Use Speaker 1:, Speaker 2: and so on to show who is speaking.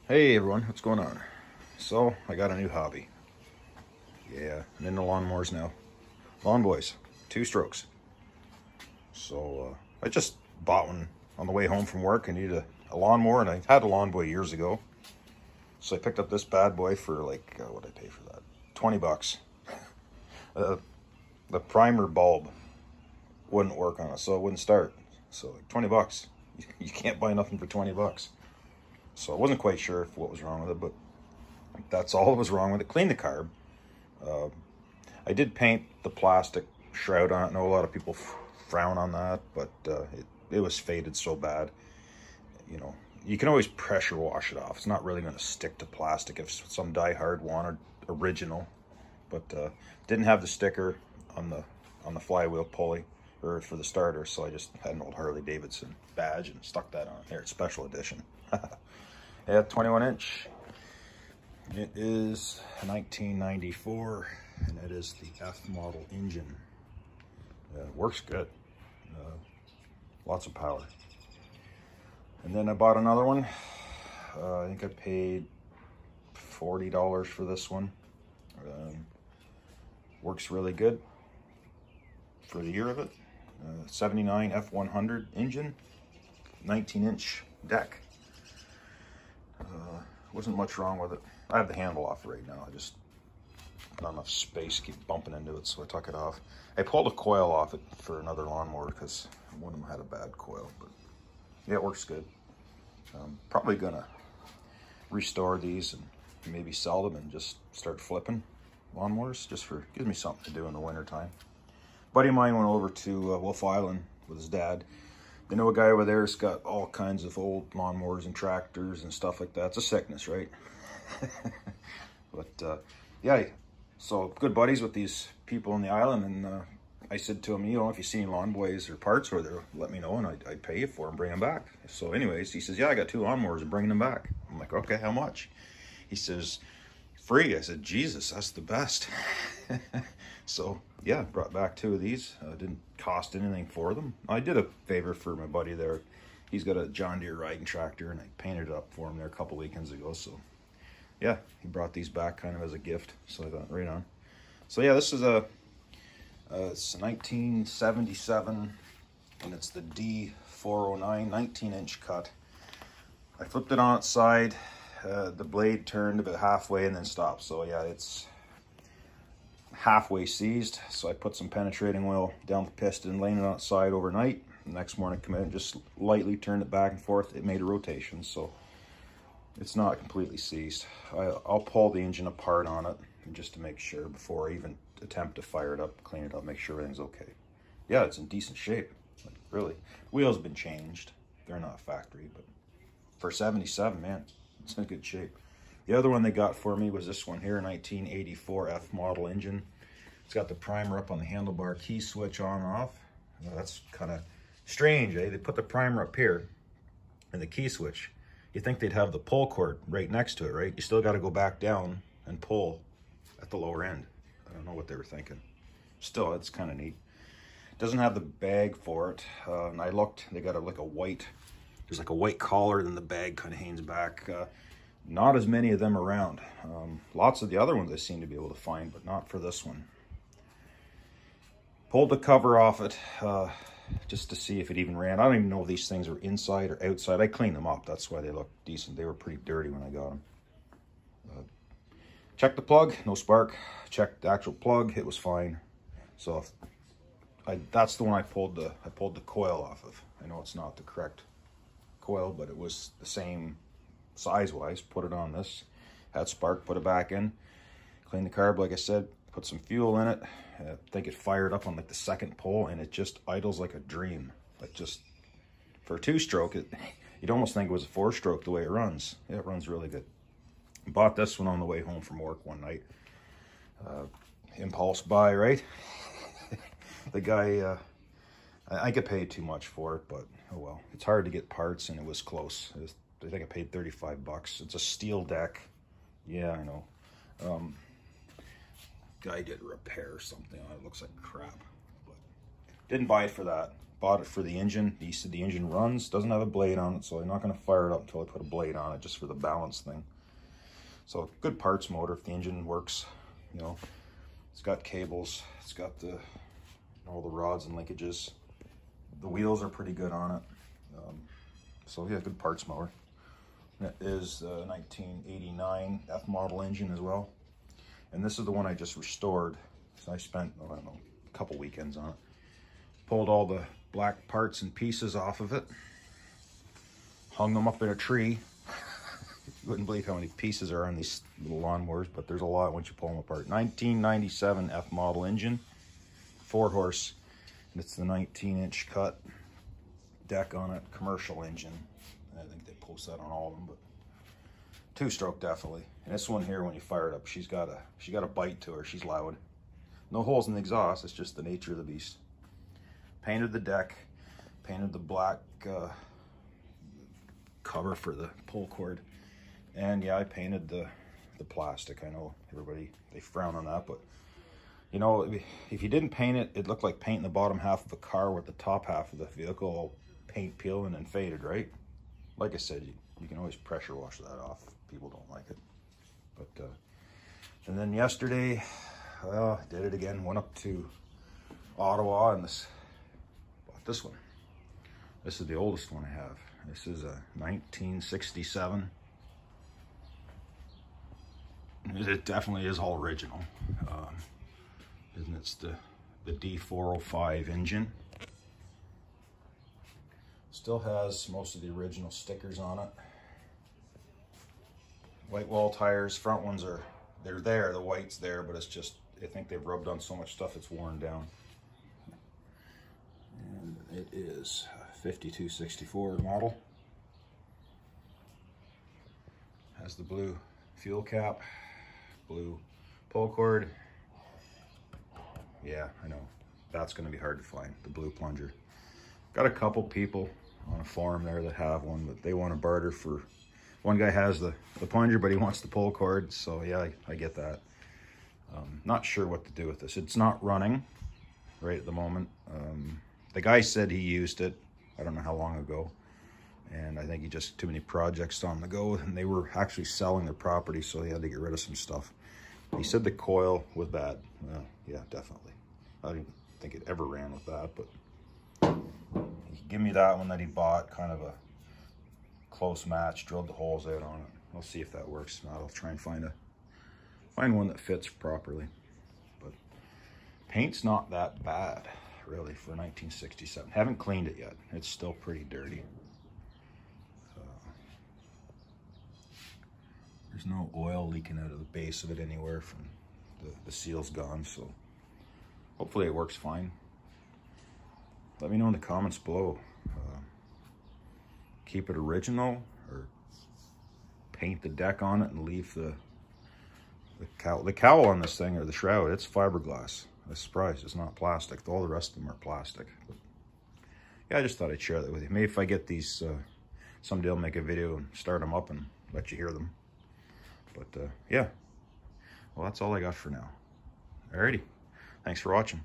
Speaker 1: Hey everyone, what's going on? So, I got a new hobby. Yeah, I'm into lawnmowers now. Lawn boys, 2 strokes. So, I just bought one on the way home from work. I needed a lawnmower, and I had a lawn boy years ago. So I picked up this bad boy for like, what did I pay for that? 20 bucks. The primer bulb wouldn't work on it, so it wouldn't start. So like 20 bucks. You can't buy nothing for 20 bucks. So I wasn't quite sure what was wrong with it, but that's all that was wrong with it. Cleaned the carb. I did paint the plastic shroud on it. I know a lot of people frown on that, but it was faded so bad. You know, you can always pressure wash it off. It's not really going to stick to plastic if some die-hard wanted original, but didn't have the sticker on the flywheel pulley or for the starter, so I just had an old Harley Davidson badge and stuck that on there. It's special edition. Yeah, 21 inch. It is 1994, and it is the F model engine. Works good. Lots of power. And then I bought another one. I think I paid $40 for this one. Works really good for the year of it. 79 F100 engine, 19-inch deck. Wasn't much wrong with it. I have the handle off right now. I just not enough space, keep bumping into it, so I took it off. I pulled a coil off it for another lawnmower because one of them had a bad coil, but yeah, it works good. I'm probably gonna restore these and maybe sell them and just start flipping lawnmowers, just for, gives me something to do in the winter time. Buddy of mine went over to Wolf Island with his dad. They know a guy over there who's got all kinds of old lawnmowers and tractors and stuff like that. It's a sickness, right? But yeah, so good buddies with these people on the island, and I said to him, you know, if you see any lawn boys or parts over there, let me know and I'd pay you for them, bring them back. So anyways, he says, yeah, I got 2 lawnmowers and bringing them back. I'm like, okay, how much? He says, free. I said, Jesus, that's the best. So yeah, brought back 2 of these. Didn't cost anything for them. I did a favor for my buddy there. He's got a John Deere riding tractor, and I painted it up for him there a couple weekends ago. So yeah, he brought these back kind of as a gift. So I thought, right on. So yeah, this is it's 1977, and it's the D409 19-inch cut. I flipped it on its side. The blade turned about halfway and then stopped. So yeah, it's halfway seized. So I put some penetrating oil down the piston, laying it on its side overnight. The next morning I come in and just lightly turned it back and forth. It made a rotation, so it's not completely seized. I'll pull the engine apart on it just to make sure before I even attempt to fire it up, clean it up, make sure everything's okay. Yeah, it's in decent shape, like, really. Wheels have been changed. They're not factory, but for 77, man, it's in good shape. The other one they got for me was this one here, 1984 F model engine. It's got the primer up on the handlebar, key switch on and off. Well, that's kind of strange, eh? They put the primer up here and the key switch. You think they'd have the pull cord right next to it, right? You still got to go back down and pull at the lower end. I don't know what they were thinking. Still, it's kind of neat. It doesn't have the bag for it. And I looked, they got like a white, there's like a white collar, then the bag kind of hangs back. Not as many of them around. Lots of the other ones I seem to be able to find, but not for this one. Pulled the cover off it just to see if it even ran. I don't even know if these things are inside or outside. I cleaned them up. That's why they look decent. They were pretty dirty when I got them. Checked the plug, no spark. Checked the actual plug, it was fine. So that's the one I pulled the coil off of. I know it's not the correct coil, but it was the same size-wise. Put it on this, had spark, put it back in, cleaned the carb like I said, put some fuel in it. I think it fired up on like the second pull, and it just idles like a dream. Like, just for a 2-stroke, you'd almost think it was a 4-stroke the way it runs. Yeah, it runs really good. Bought this one on the way home from work one night. Impulse buy, right? The guy, I get paid too much for it, but oh well. It's hard to get parts, and it was close. I think I paid 35 bucks. It's a steel deck. Yeah, I know. Guy did a repair or something on it. Looks like crap. But didn't buy it for that. bought it for the engine. He said the engine runs, doesn't have a blade on it, so I'm not going to fire it up until I put a blade on it, just for the balance thing. So good parts motor if the engine works, you know. It's got cables, it's got all the rods and linkages. The wheels are pretty good on it. So yeah, good parts motor. It is a 1989 F model engine as well. And this is the one I just restored. So I spent, I don't know, a couple weekends on it. Pulled all the black parts and pieces off of it. Hung them up in a tree. You wouldn't believe how many pieces are on these little lawnmowers, but there's a lot once you pull them apart. 1997 F model engine, 4-horse, and it's the 19-inch cut deck on it, commercial engine. I think they post that on all of them, but 2-stroke definitely. And this one here, when you fire it up, she got a bite to her. She's loud. No holes in the exhaust. It's just the nature of the beast. Painted the deck, painted the black cover for the pull cord. And yeah, I painted the plastic. I know everybody, they frown on that, but you know, if you didn't paint it, it looked like painting the bottom half of a car with the top half of the vehicle all paint peeling and faded, right? Like I said, you can always pressure wash that off. People don't like it. But and then yesterday, well, I did it again. Went up to Ottawa and bought this one. This is the oldest one I have. This is a 1967. It definitely is all original. And it's the D405 engine. Still has most of the original stickers on it. White wall tires. Front ones they're there. The white's there, but it's just, I think they've rubbed on so much stuff it's worn down. And it is a 5264 model. Has the blue fuel cap, blue pull cord. Yeah, I know. That's going to be hard to find, the blue plunger. Got a couple people on a forum there that have one, but they want to barter for... One guy has the plunger, but he wants the pull cord, so yeah, I get that. Not sure what to do with this. It's not running right at the moment. The guy said he used it, I don't know how long ago, and I think he just too many projects on the go, and they were actually selling their property, so he had to get rid of some stuff. He said the coil was bad. Yeah, definitely. I didn't think it ever ran with that, but he gave me that one that he bought, kind of a close match, drilled the holes out on it. I'll see if that works. I'll try and find one that fits properly. But paint's not that bad, really, for 1967. Haven't cleaned it yet. It's still pretty dirty. There's no oil leaking out of the base of it anywhere from the seal's gone, so hopefully it works fine. Let me know in the comments below. Keep it original or paint the deck on it and leave the cowl on this thing, or the shroud, it's fiberglass. I'm surprised it's not plastic. All the rest of them are plastic. But yeah, I just thought I'd share that with you. Maybe if I get these, someday I'll make a video and start them up and let you hear them. But yeah, well, that's all I got for now. Alrighty, thanks for watching.